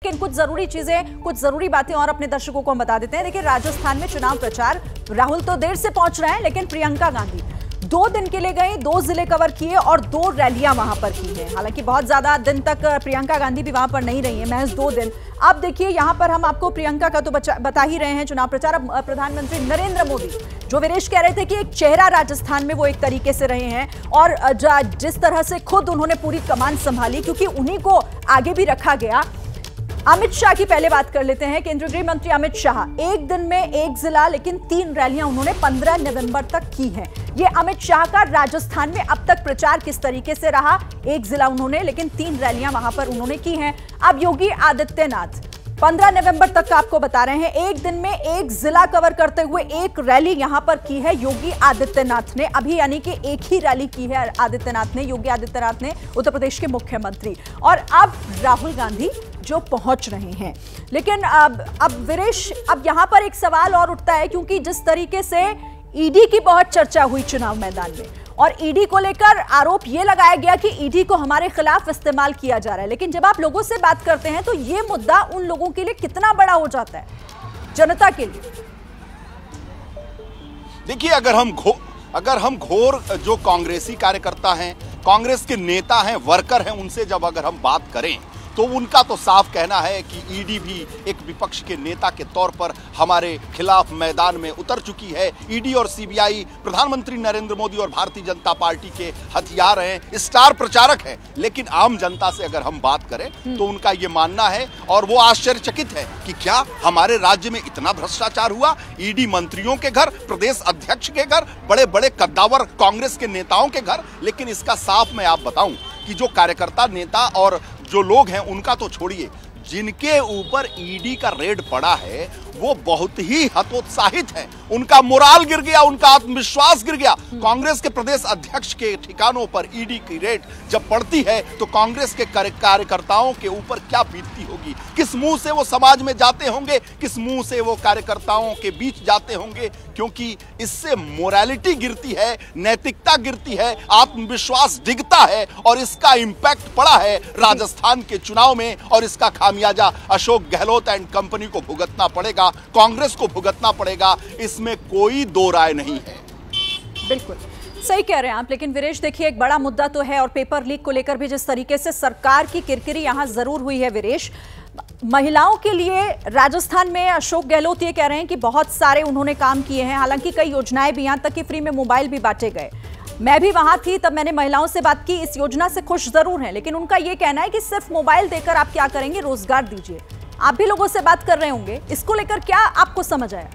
लेकिन कुछ जरूरी चीजें, कुछ जरूरी बातें और अपने दर्शकों को हम बता देते हैं। देखिए, राजस्थान में चुनाव प्रचार, राहुल तो देर से पहुंच रहे हैं, लेकिन प्रियंका गांधी 2 दिन के लिए गई, 2 जिले कवर किए और 2 रैलियां वहां पर की हैं। हालांकि बहुत ज्यादा दिन तक प्रियंका गांधी भी वहां पर नहीं रही है, महज 2 दिन। अब देखिए, यहां पर हम आपको प्रियंका का तो बता ही रहे हैं चुनाव प्रचार। अब प्रधानमंत्री नरेंद्र मोदी, जो विरेश कह रहे थे कि एक चेहरा राजस्थान में, वो एक तरीके से रहे हैं और जिस तरह से खुद उन्होंने पूरी कमान संभाली, क्योंकि उन्हीं को आगे भी रखा गया। अमित शाह की पहले बात कर लेते हैं। केंद्रीय गृह मंत्री अमित शाह, एक दिन में 1 जिला लेकिन 3 रैलियां उन्होंने 15 नवंबर तक की हैं। ये अमित शाह का राजस्थान में अब तक प्रचार किस तरीके से रहा। 1 जिला उन्होंने, लेकिन 3 रैलियां वहां पर उन्होंने की हैं। अब योगी आदित्यनाथ 15 नवंबर तक का आपको बता रहे हैं, एक दिन में 1 जिला कवर करते हुए 1 रैली यहां पर की है योगी आदित्यनाथ ने। अभी यानी कि 1 ही रैली की है आदित्यनाथ ने, योगी आदित्यनाथ ने, उत्तर प्रदेश के मुख्यमंत्री। और अब राहुल गांधी जो पहुंच रहे हैं। लेकिन अब विरेश, अब यहां पर एक सवाल और उठता है, क्योंकि जिस तरीके से ईडी की बहुत चर्चा हुई चुनाव मैदान में, और ईडी को लेकर आरोप यह लगाया गया कि ईडी को हमारे खिलाफ इस्तेमाल किया जा रहा है। लेकिन जब आप लोगों से बात करते हैं तो यह मुद्दा उन लोगों के लिए कितना बड़ा हो जाता है, जनता के लिए? देखिए, अगर हम घोर जो कांग्रेसी कार्यकर्ता हैं, कांग्रेस के नेता हैं, वर्कर हैं, उनसे जब अगर हम बात करें तो उनका तो साफ कहना है कि ईडी भी एक विपक्ष के नेता के तौर पर हमारे खिलाफ मैदान में उतर चुकी है। ईडी और सीबीआई प्रधानमंत्री नरेंद्र मोदी और भारतीय जनता पार्टी के हथियार हैं, स्टार प्रचारक हैं। लेकिन आम जनता से अगर हम बात करें तो उनका ये मानना है, और वो आश्चर्यचकित है कि क्या हमारे राज्य में इतना भ्रष्टाचार हुआ। ईडी मंत्रियों के घर, प्रदेश अध्यक्ष के घर, बड़े बड़े कद्दावर कांग्रेस के नेताओं के घर। लेकिन इसका साफ मैं आप बताऊं कि जो कार्यकर्ता, नेता और जो लोग हैं, उनका तो छोड़िए, जिनके ऊपर ईडी का रेड पड़ा है वो बहुत ही हतोत्साहित हैं। उनका मोराल गिर गया, उनका आत्मविश्वास गिर गया। कांग्रेस के प्रदेश अध्यक्ष के ठिकानों पर ईडी की रेड जब पड़ती है तो कांग्रेस के कार्यकर्ताओं के ऊपर क्या बीतती होगी, किस मुंह से वो समाज में जाते होंगे, किस मुंह से वो कार्यकर्ताओं के बीच जाते होंगे। क्योंकि इससे मोरालिटी गिरती है, नैतिकता गिरती है, आत्मविश्वास डिगता है, और इसका इंपैक्ट पड़ा है राजस्थान के चुनाव में। और इसका खामियाजा अशोक गहलोत एंड कंपनी को भुगतना पड़ेगा, कांग्रेस को भुगतना पड़ेगा, इसमें कोई दो राय नहीं है। बिल्कुल सही कह रहे हैं आप। लेकिन विरेश, देखिए, एक बड़ा मुद्दा तो है, और पेपर लीक को लेकर भी जिस तरीके से सरकार की किरकिरी यहां जरूर हुई है विरेश। महिलाओं के लिए राजस्थान में अशोक गहलोत ये कह रहे हैं कि बहुत सारे उन्होंने काम किए हैं, हालांकि कई योजनाएं भी, यहां तक कि फ्री में मोबाइल भी बांटे गए। मैं भी वहां थी, तब मैंने महिलाओं से बात की, इस योजना से खुश जरूर हैं, लेकिन उनका यह कहना है कि सिर्फ मोबाइल देकर आप क्या करेंगे, रोजगार दीजिए। आप भी लोगों से बात कर रहे होंगे, इसको लेकर क्या आपको समझ आया?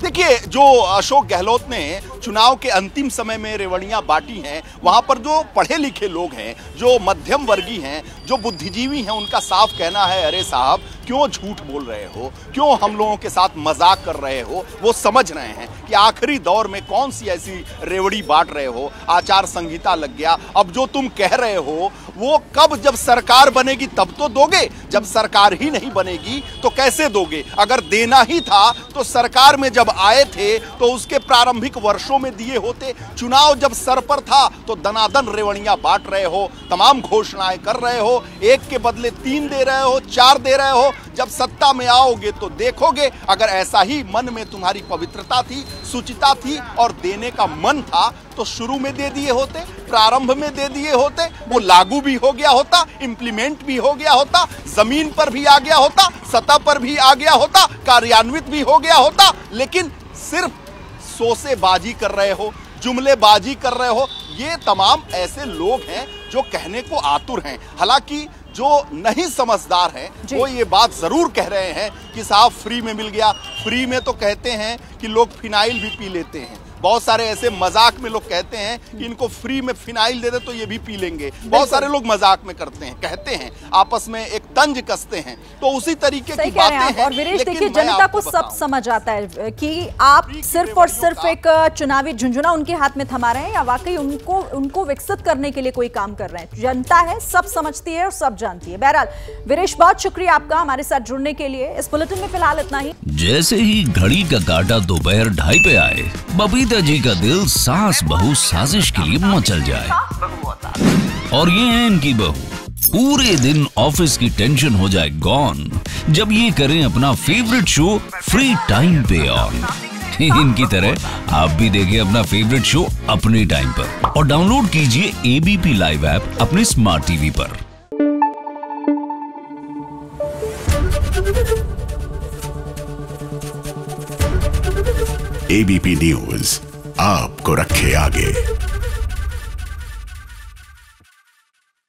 देखिए, जो अशोक गहलोत ने चुनाव के अंतिम समय में रेवड़ियां बांटी हैं, वहां पर जो पढ़े लिखे लोग हैं, जो मध्यम वर्गीय हैं, जो बुद्धिजीवी हैं, उनका साफ कहना है, अरे साहब क्यों झूठ बोल रहे हो, क्यों हम लोगों के साथ मजाक कर रहे हो। वो समझ रहे हैं कि आखिरी दौर में कौन सी ऐसी रेवड़ी बांट रहे हो, आचार संहिता लग गया। अब जो तुम कह रहे हो वो कब, जब सरकार बनेगी तब तो दोगे, जब सरकार ही नहीं बनेगी तो कैसे दोगे। अगर देना ही था तो सरकार में जब आए थे तो उसके प्रारंभिक वर्षों में दिए होते। चुनाव जब सर पर था तो दनादन रेवड़ियां बांट रहे हो, तमाम घोषणाएं कर रहे हो, 1 के बदले 3 दे रहे हो, 4 दे रहे हो। जब सत्ता में आओगे तो देखोगे, अगर ऐसा ही मन में तुम्हारी पवित्रता थी, सुचिता थी और देने का मन था तो शुरू में दे दिए होते, प्रारंभ में दे दिए होते, वो लागू भी हो गया होता, इंप्लीमेंट भी हो गया होता, जमीन पर भी आ गया होता, सतह पर भी आ गया होता, कार्यान्वित भी हो गया होता। लेकिन सिर्फ सोसेबाजी कर रहे हो, जुमलेबाजी कर रहे हो। ये तमाम ऐसे लोग हैं जो कहने को आतुर हैं। हालांकि जो नहीं समझदार हैं वो ये बात जरूर कह रहे हैं कि साहब फ्री में मिल गया। फ्री में तो कहते हैं कि लोग फिनाइल भी पी लेते हैं। बहुत सारे ऐसे मजाक में लोग कहते हैं कि इनको फ्री में फिनाइल दे दे तो ये भी पी लेंगे। बहुत सारे लोग मजाक में करते हैं, कहते हैं, आपस में एक तंज कसते हैं। तो उसी तरीके की बातें हैं। और विरेश, देखिए, जनता को सब समझ आता है कि आप सिर्फ और सिर्फ एक चुनावी झुंझुना उनके हाथ में थमा रहे हैं या वाकई उनको विकसित करने के लिए कोई काम कर रहे हैं। जनता है, सब समझती है और सब जानती है। बहरहाल विरेश, बहुत शुक्रिया आपका हमारे साथ जुड़ने के लिए। इस बुलेटिन में फिलहाल इतना ही। जैसे ही घड़ी का काटा दोपहर 2:30 पे आए, बबीता जी का दिल सास बहू साजिश के लिए मचल जाए। और ये है इनकी बहू, पूरे दिन ऑफिस की टेंशन हो जाए गॉन जब ये करें अपना फेवरेट शो फ्री टाइम पे ऑन। इनकी तरह आप भी देखें अपना फेवरेट शो अपने टाइम पर और डाउनलोड कीजिए एबीपी लाइव ऐप अपने स्मार्ट टीवी पर। एबीपी न्यूज आपको रखे आगे।